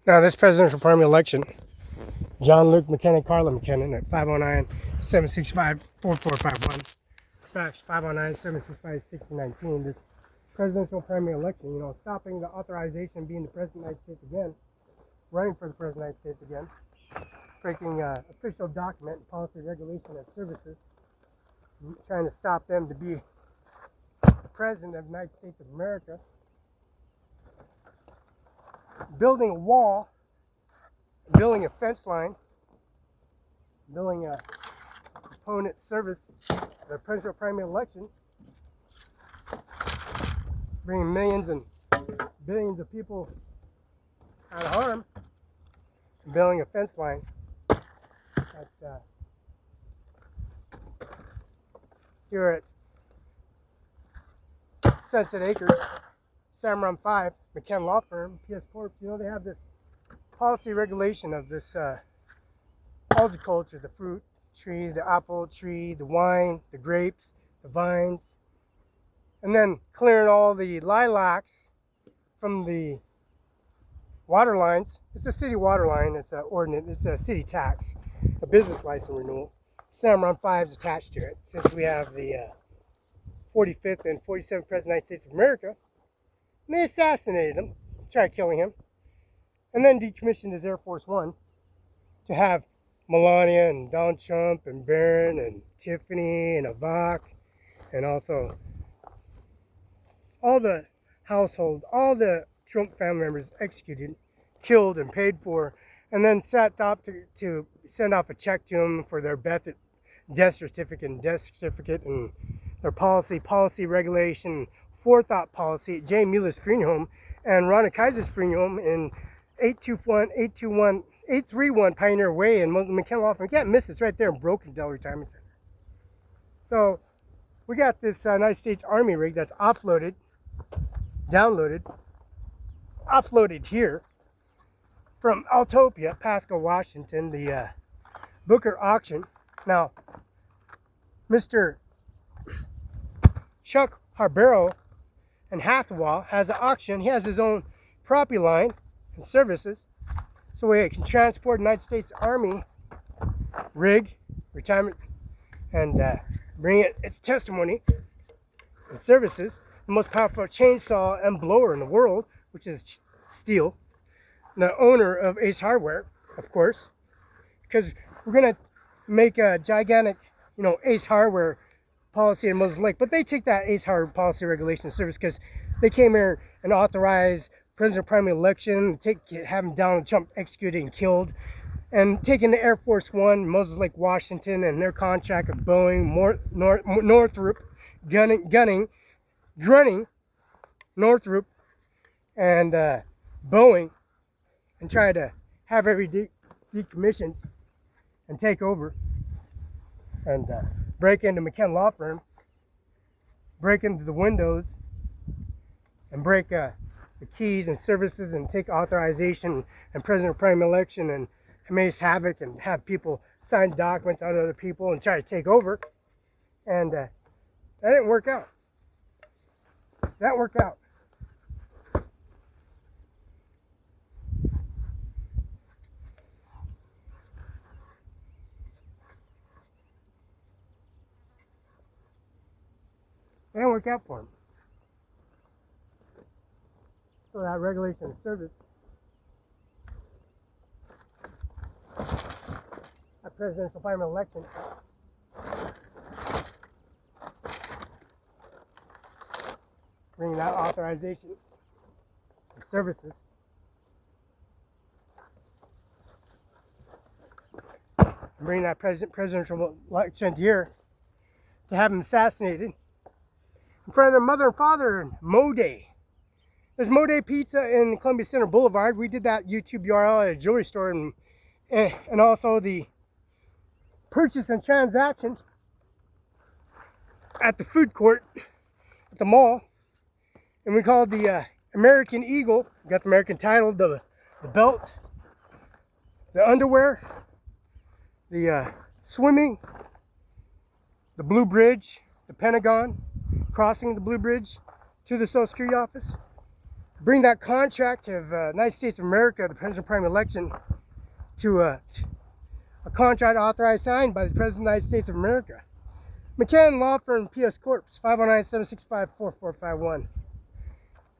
Now, this presidential primary election, John Luke McKinnon, Carla McKinnon at 509-765-4451. Fax 509-765-6019. This presidential primary election, stopping the authorization, being the President of the United States again, running for the President of the United States again, breaking official document, policy, regulation, and services, trying to stop them to be the President of the United States of America, building a wall, building a fence line, building a opponent service, the presidential primary election, bringing millions and billions of people out of harm, building a fence line at, here at Sunset Acres, CIMARON5, McKenna Law Firm, PS Corp. They have this policy regulation of this horticulture, the fruit tree, the apple tree, the wine, the grapes, the vines, and then clearing all the lilacs from the water lines. It's a city water line. It's an ordinance. It's a city tax, a business license renewal. CIMARON5 is attached to it. Since we have the 45th and 47th President of the United States of America, and they assassinated him, tried killing him, and then decommissioned his Air Force One to have Melania and Donald Trump and Barron and Tiffany and Ivanka, and also all the household, all the Trump family members executed, killed, and paid for, and then sat up to send off a check to them for their death certificate and their policy regulation, forethought policy at Jay Mueller's funeral home and Ronna Kaiser's funeral home in 831 Pioneer Way in McKenna Law Firm. You can't miss it. It's right there in Brokendale Retirement Center. So we got this United States Army rig that's offloaded here from Altopia, Pasco, Washington, the Booker auction. Now, Mr. Chuck Harbero and Hathaway has an auction. He has his own property line and services, so he can transport United States Army rig, retirement, and bring its testimony and services. The most powerful chainsaw and blower in the world, which is steel. The owner of Ace Hardware, of course, because we're gonna make a gigantic, Ace Hardware policy in Moses Lake, but they take that Ace Hardware policy regulation service because they came here and authorized presidential primary election, having Donald Trump executed and killed, and taking the Air Force One, Moses Lake, Washington, and their contract with Boeing, Northrop, gunning, Northrop, and Boeing, and try to have every decommissioned and take over and break into McKenna Law Firm, break into the windows, and break the keys and services and take authorization and presidential primary election and amaze havoc and have people sign documents on other people and try to take over. And that didn't work out. That worked out. It didn't work out for him. So that regulation of service, that presidential primary election, bringing that authorization of services, and bringing that presidential election here to have him assassinated in front of their mother and father in Mo Day. There's Mo Day Pizza in Columbia Center Boulevard. We did that YouTube URL at a jewelry store, and also the purchase and transaction at the food court at the mall. And we called the American Eagle. We got the American title, the belt, the underwear, the swimming, the Blue Bridge, the Pentagon, crossing the Blue Bridge to the Social Security office, bring that contract of United States of America, the President Prime election, to a contract authorized, signed by the President of the United States of America. McCann Law Firm, PS Corp, 509-765-4451.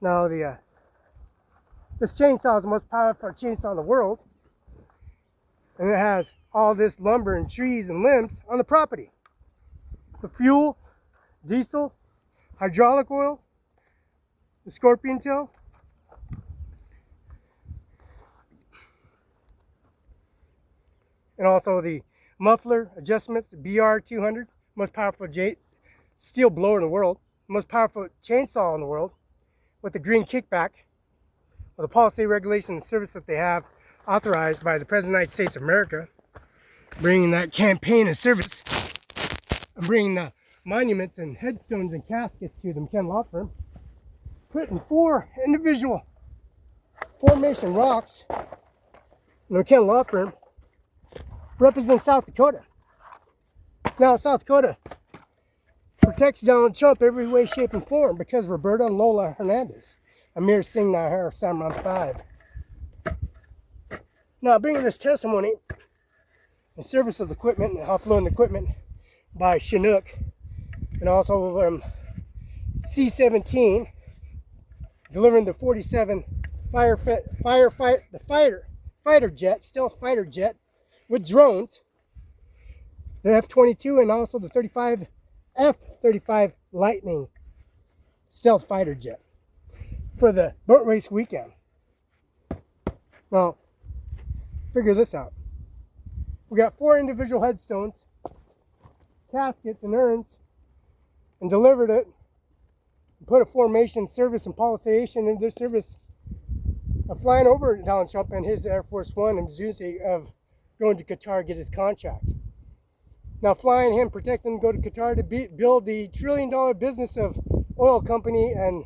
Now, this chainsaw is the most powerful chainsaw in the world, and it has all this lumber and trees and limbs on the property. The fuel, diesel, hydraulic oil, the scorpion tail, and also the muffler adjustments, the BR200, most powerful steel blower in the world, most powerful chainsaw in the world, with the green kickback, with the policy, regulation, and service that they have authorized by the President of the United States of America, bringing that campaign and service, and bringing the monuments and headstones and caskets to the McCann Law Firm, putting 4 individual formation rocks in the McCann Law Firm, represents South Dakota. Now, South Dakota protects Donald Trump every way, shape, and form because Roberta and Lola Hernandez, Ajmer, Singh, Nijjar, CIMARON5. Now, bringing this testimony and service of the equipment and offloading the equipment by Chinook, and also C-17, delivering the 47 fighter jet, stealth fighter jet with drones, the F-22, and also the F-35 Lightning stealth fighter jet for the boat race weekend. Now, figure this out. We got 4 individual headstones, caskets, and urns, and delivered it, and put a formation, service, and policiation into their service of flying over Donald Trump and his Air Force One and Zuzi of going to Qatar to get his contract. Now, flying him, protecting him, go to Qatar to build the $1 trillion business of oil company and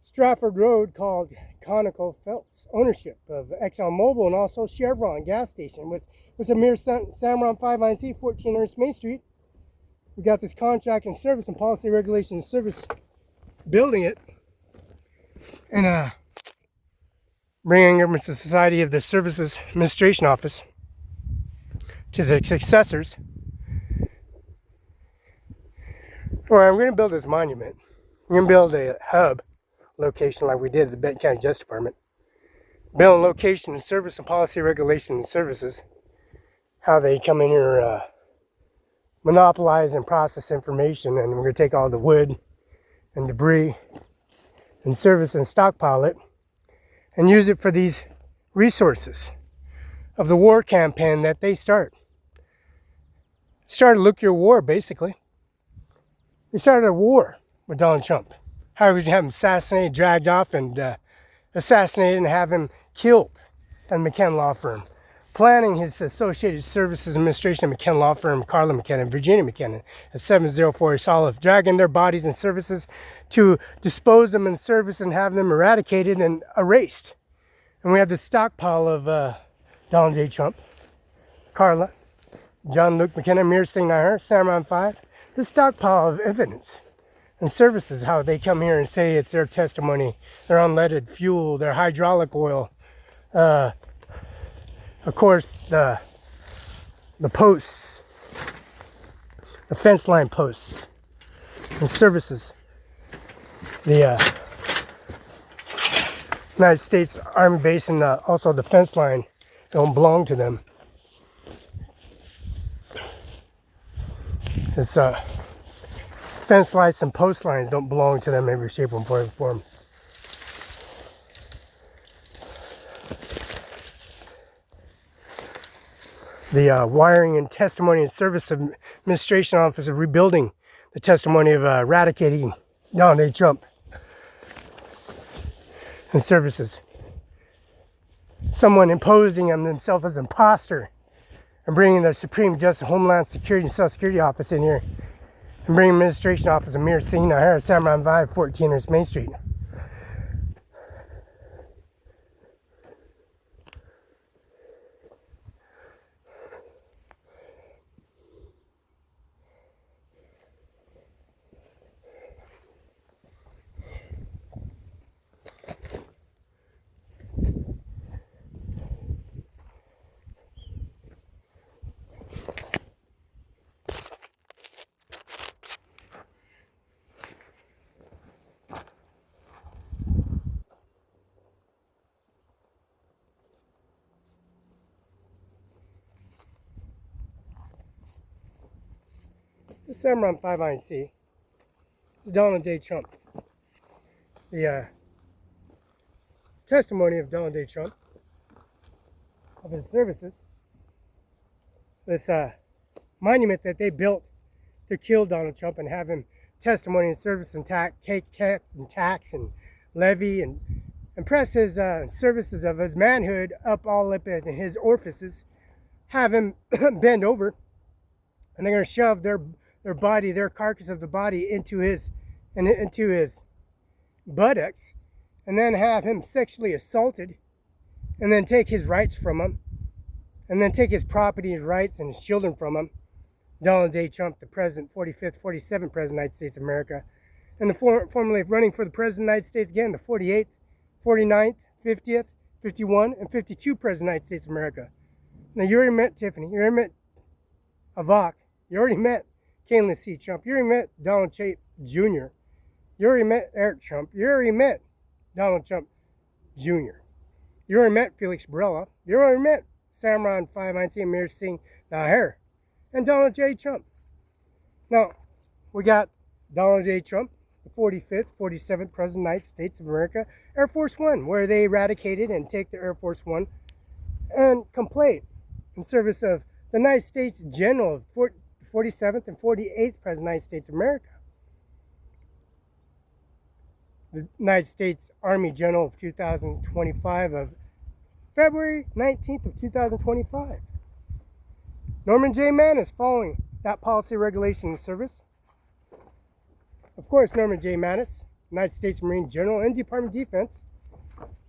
Stratford Road called ConocoPhillips, ownership of ExxonMobil and also Chevron gas station with Ajmer, CIMARON5INC, 1400 Main Street. We got this contract and service and policy, regulation, and service, building it, and bringing Government Society of the Services Administration Office to the successors. Well, I'm going to build this monument. We're going to build a hub location like we did at the Benton County Justice Department. Build a location and service and policy, regulation, and services. How they come in here, monopolize and process information, and we're going to take all the wood and debris and service and stockpile it and use it for these resources of the war campaign that they started a look-your war, basically. They started a war with Donald Trump. How he was going to have him assassinated, dragged off, and assassinated and have him killed at McCann Law Firm. Planning his Associated Services Administration McCann Law Firm, Carla McKenna, Virginia McKenna, at 704 East Olive, dragging their bodies and services to dispose them in service and have them eradicated and erased. And we have this stockpile of Donald J. Trump, Carla, John Luke McKenna, Ajmer, Singh, Nijjar, CIMARON5. This stockpile of evidence and services, how they come here and say it's their testimony, their unleaded fuel, their hydraulic oil, of course the posts, the fence line posts and services, the United States Army base, and also the fence line don't belong to them. It's fence lines and post lines don't belong to them in every shape or form. The wiring and testimony and service administration office of rebuilding the testimony of eradicating Donald J. Trump and services. Someone imposing on themselves as an imposter and bringing the Supreme Justice, Homeland Security, and Social Security Office in here and bringing Administration Office of Ajmer, Singh, Nijjar, CIMARON5, 1400 Main Street. The CIMARON5INC is Donald J. Trump. The testimony of Donald J. Trump, of his services. This monument that they built to kill Donald Trump and have him testimony and service and take tax and levy and press his services of his manhood up all up in his orifices, have him bend over, and they're going to shove their body, their carcass of the body into his buttocks, and then have him sexually assaulted, and then take his rights from him, and then take his property, his rights, and his children from him. Donald J. Trump, the president, 45th, 47th president of the United States of America, and the formerly running for the president of the United States again, the 48th, 49th, 50th, 51, and 52 president of the United States of America. Now, you already met Tiffany, you already met Ivanka, you already met Caitlin C. Trump, you already met Donald J. Jr., you already met Eric Trump, you already met Donald Trump Jr., you already met Felix Barela, you already met CIMARON5INC, Ajmer, Singh, Nijjar, and Donald J. Trump. Now, we got Donald J. Trump, the 45th, 47th President of the United States of America, Air Force One, where they eradicated and take the Air Force One and complain in service of the United States General, 47th and 48th President of the United States of America. The United States Army General of 2025 of February 19th of 2025. Norman J. Manus following that policy, regulation, and service. Of course, Norman J. Manus, United States Marine General and Department of Defense,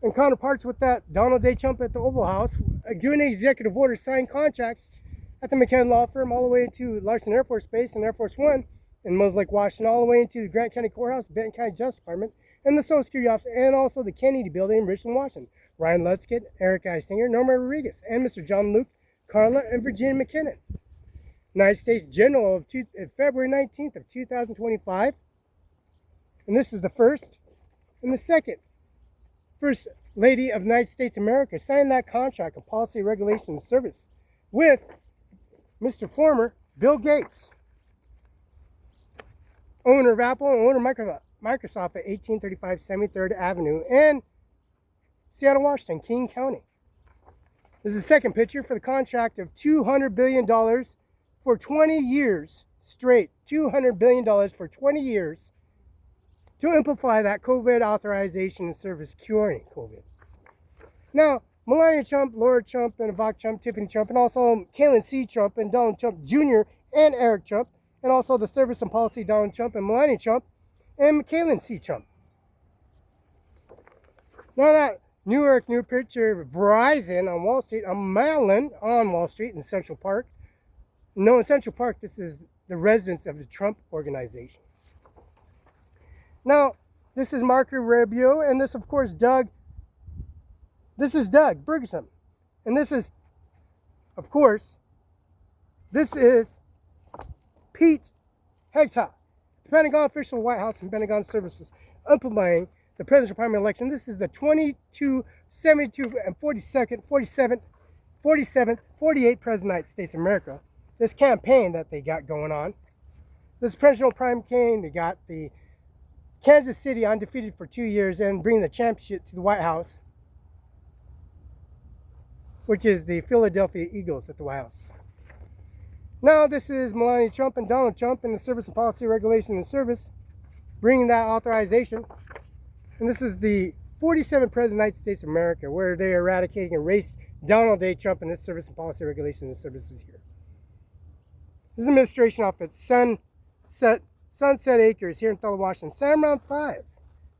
and counterparts with that Donald J. Trump at the Oval House, doing executive orders, signed contracts at the McKenna Law Firm, all the way into Larson Air Force Base and Air Force One in Moses Lake, Washington, all the way into the Grant County Courthouse, Benton County Justice Department, and the Social Security Office, and also the Kennedy Building in Richland, Washington. Ryan Lutzkid, Eric I. Singer, Norma Rodriguez, and Mr. John Luke, Carla, and Virginia McKinnon. United States General of February 19th of 2025. And this is the first and the second First Lady of the United States of America signed that contract of policy, regulation, and service with Mr. former Bill Gates, owner of Apple and owner of Microsoft at 1835 73rd Avenue in Seattle, Washington, King County. This is the second picture for the contract of $200 billion for 20 years straight. $200 billion for 20 years to amplify that COVID authorization and service curing COVID. Now, Melania Trump, Laura Trump, and Ivanka Trump, Tiffany Trump, and also Caitlin C. Trump, and Donald Trump Jr., and Eric Trump, and also the service and policy Donald Trump and Melania Trump, and Caitlin C. Trump. Now that new picture of Verizon on Wall Street, on Maryland, on Wall Street in Central Park. No, in Central Park, this is the residence of the Trump Organization. Now, this is Marco Rubio, and this, of course, Doug. This is Doug Bergstrom. And this is, of course, this is Pete Hegseth, Pentagon official, White House, and Pentagon services implementing the presidential primary election. This is the 22, 72, and 42nd, 47th, 47th, 48th President of the United States of America. This campaign that they got going on. This presidential prime campaign, they got the Kansas City undefeated for 2 years and bringing the championship to the White House, which is the Philadelphia Eagles at the White House. Now this is Melania Trump and Donald Trump in the service and policy, regulation, and service, bringing that authorization. And this is the 47th President of the United States of America, where they are eradicating and erased Donald J. Trump and his service and policy, regulation, and services here. This is administration off at Sunset Acres here in Othello, Washington. CIMARON 5,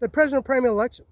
the presidential primary election.